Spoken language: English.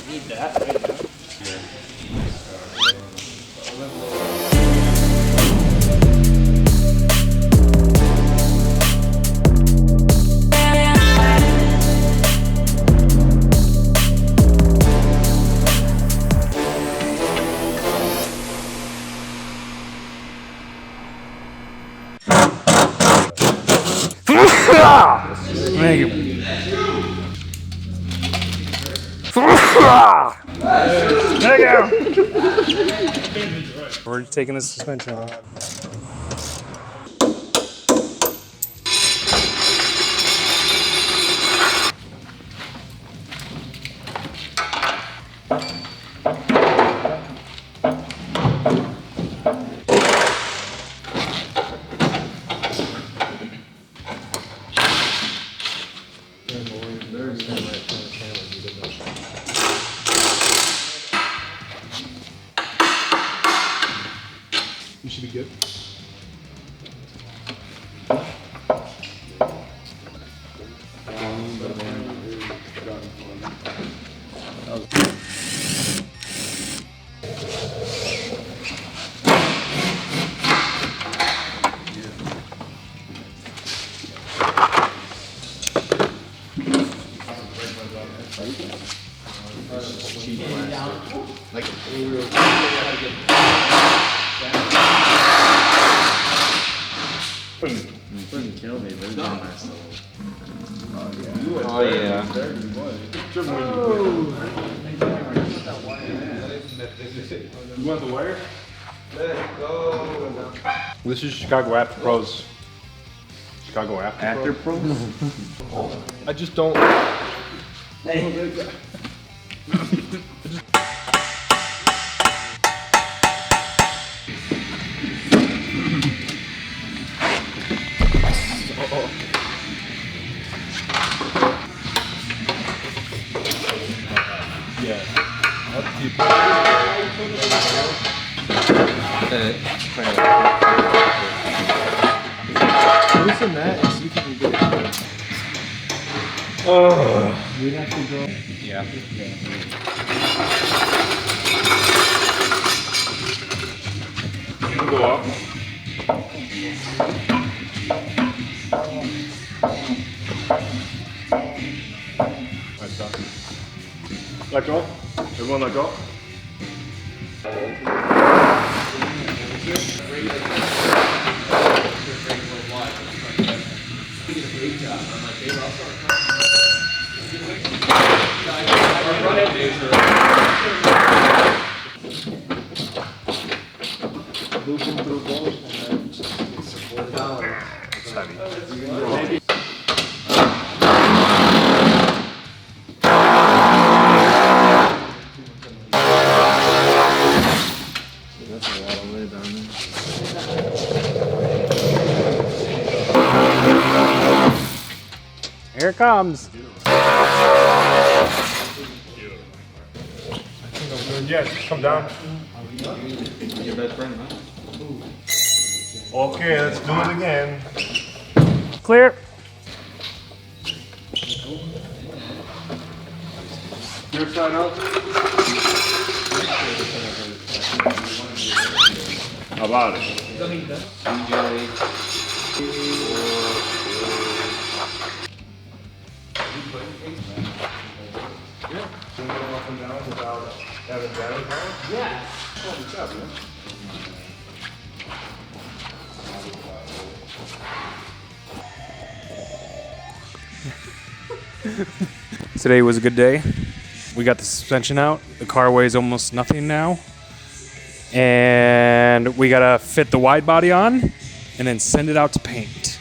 Need that right now. Thank you. There you go. We're taking the suspension off. You should be good. Like Couldn't kill me, but it's not nice. Oh yeah. You want the wire? Let it go. This is Chicago After Pros. Chicago After Pro? I just don't. Yeah. Loosen that and see if you can get it. We'd have to go. Yeah. You can go up. Nice stuff. Let go. Everyone let go. It's heavy. That's a lot of lid on there. Here it comes. Yeah, come down. Your best friend, huh? Okay, let's do it again. Clear. Your side out. How about it? Up and down without having battery power? Yeah. What's up, man? Today was a good day. We got the suspension out. The car weighs almost nothing now. And we gotta fit the wide body on and then send it out to paint.